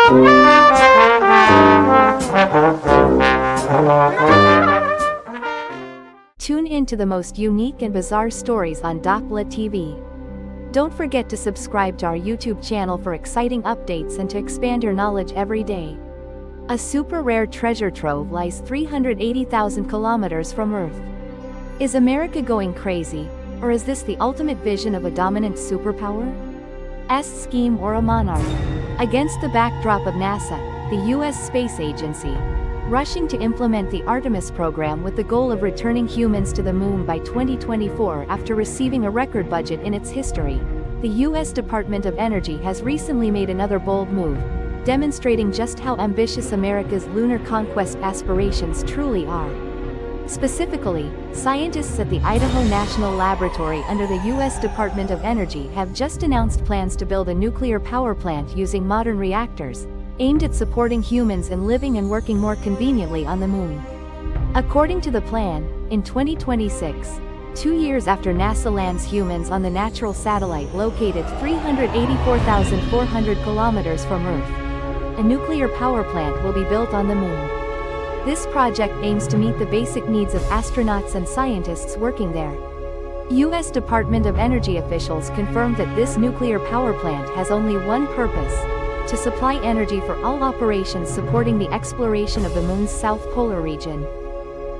Tune in to the most unique and bizarre stories on Doppler TV. Don't forget to subscribe to our YouTube channel for exciting updates and to expand your knowledge every day. A super rare treasure trove lies 380,000 kilometers from Earth. Is America going crazy, or is this the ultimate vision of a dominant superpower? Scheme or a monarch? Against the backdrop of NASA, the U.S. space agency, rushing to implement the Artemis program with the goal of returning humans to the moon by 2024 after receiving a record budget in its history, the U.S. Department of Energy has recently made another bold move, demonstrating just how ambitious America's lunar conquest aspirations truly are. Specifically, scientists at the Idaho National Laboratory under the U.S. Department of Energy have just announced plans to build a nuclear power plant using modern reactors, aimed at supporting humans and living and working more conveniently on the moon. According to the plan, in 2026, 2 years after NASA lands humans on the natural satellite located 384,400 kilometers from Earth, a nuclear power plant will be built on the moon. This project aims to meet the basic needs of astronauts and scientists working there. U.S. Department of Energy officials confirmed that this nuclear power plant has only one purpose: to supply energy for all operations supporting the exploration of the moon's south polar region.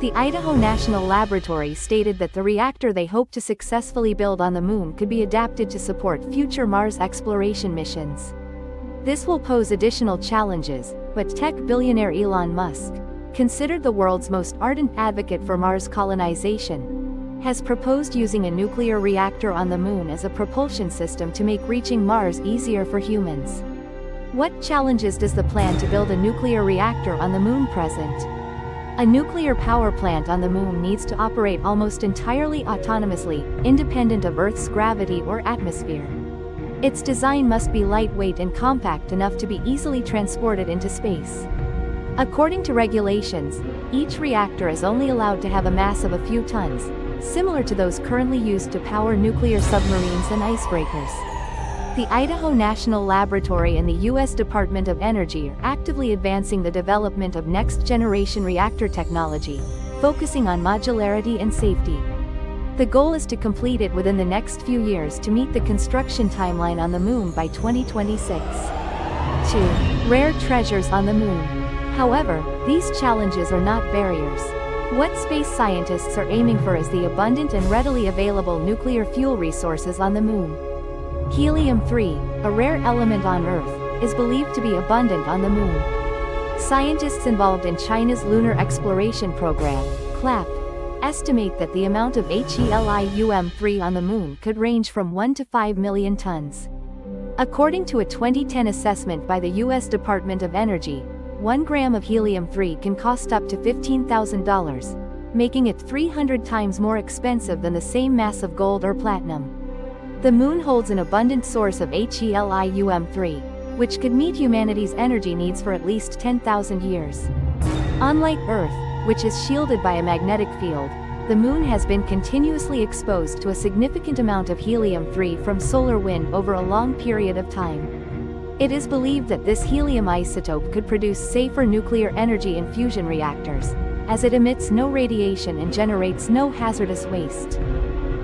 The Idaho National Laboratory stated that the reactor they hope to successfully build on the moon could be adapted to support future Mars exploration missions. This will pose additional challenges, but tech billionaire Elon Musk, considered the world's most ardent advocate for Mars colonization, has proposed using a nuclear reactor on the moon as a propulsion system to make reaching Mars easier for humans. What challenges does the plan to build a nuclear reactor on the moon present? A nuclear power plant on the moon needs to operate almost entirely autonomously, independent of Earth's gravity or atmosphere. Its design must be lightweight and compact enough to be easily transported into space. According to regulations, each reactor is only allowed to have a mass of a few tons, similar to those currently used to power nuclear submarines and icebreakers. The Idaho National Laboratory and the U.S. Department of Energy are actively advancing the development of next-generation reactor technology, focusing on modularity and safety. The goal is to complete it within the next few years to meet the construction timeline on the moon by 2026. 2. Rare treasures on the moon. However, these challenges are not barriers. What space scientists are aiming for is the abundant and readily available nuclear fuel resources on the moon. Helium-3, a rare element on Earth, is believed to be abundant on the moon. Scientists involved in China's Lunar Exploration Program, CLAP, estimate that the amount of helium-3 on the moon could range from 1 to 5 million tons. According to a 2010 assessment by the U.S. Department of Energy, 1 gram of helium-3 can cost up to $15,000, making it 300 times more expensive than the same mass of gold or platinum. The moon holds an abundant source of helium-3, which could meet humanity's energy needs for at least 10,000 years. Unlike Earth, which is shielded by a magnetic field, the moon has been continuously exposed to a significant amount of helium-3 from solar wind over a long period of time. It is believed that this helium isotope could produce safer nuclear energy in fusion reactors, as it emits no radiation and generates no hazardous waste.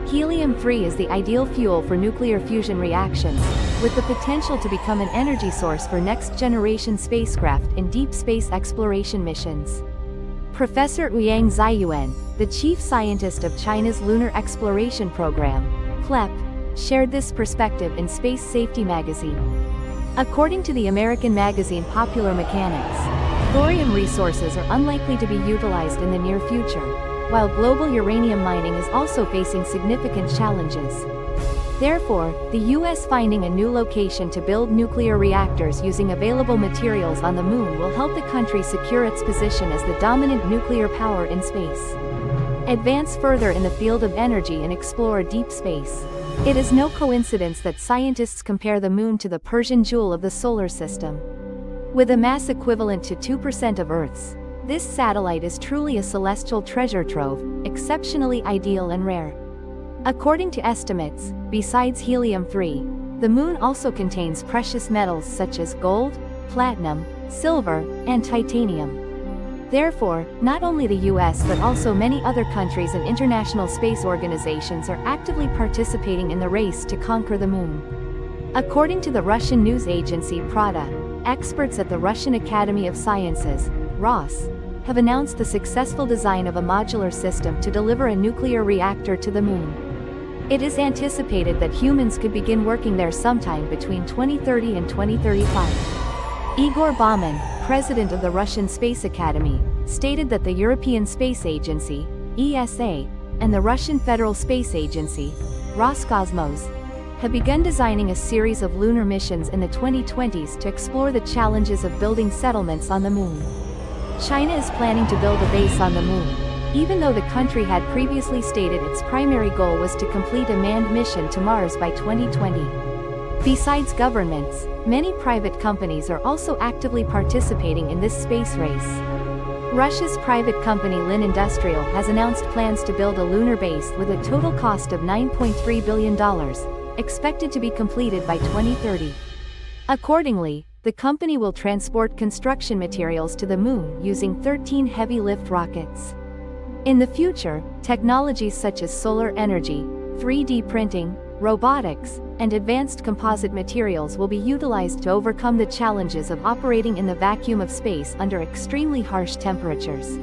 Helium-3 is the ideal fuel for nuclear fusion reactions, with the potential to become an energy source for next-generation spacecraft in deep space exploration missions. Professor Yang Ziyuan, the chief scientist of China's Lunar Exploration Program, CLEP, shared this perspective in Space Safety magazine. According to the American magazine Popular Mechanics, thorium resources are unlikely to be utilized in the near future, while global uranium mining is also facing significant challenges. Therefore, the U.S. finding a new location to build nuclear reactors using available materials on the moon will help the country secure its position as the dominant nuclear power in space. Advance further in the field of energy and explore deep space. It is no coincidence that scientists compare the moon to the Persian jewel of the solar system. With a mass equivalent to 2% of Earth's, this satellite is truly a celestial treasure trove, exceptionally ideal and rare. According to estimates, besides helium-3, the moon also contains precious metals such as gold, platinum, silver, and titanium. Therefore, not only the US but also many other countries and international space organizations are actively participating in the race to conquer the moon. According to the Russian news agency Pravda, experts at the Russian Academy of Sciences, ROS, have announced the successful design of a modular system to deliver a nuclear reactor to the moon. It is anticipated that humans could begin working there sometime between 2030 and 2035. Igor Bauman, president of the Russian Space Academy, stated that the European Space Agency, ESA, and the Russian Federal Space Agency, Roscosmos, have begun designing a series of lunar missions in the 2020s to explore the challenges of building settlements on the moon. China is planning to build a base on the moon, even though the country had previously stated its primary goal was to complete a manned mission to Mars by 2020. Besides governments, many private companies are also actively participating in this space race. Russia's private company Lin Industrial has announced plans to build a lunar base with a total cost of $9.3 billion, expected to be completed by 2030. Accordingly, the company will transport construction materials to the moon using 13 heavy lift rockets. In the future, technologies such as solar energy, 3D printing, robotics, and advanced composite materials will be utilized to overcome the challenges of operating in the vacuum of space under extremely harsh temperatures.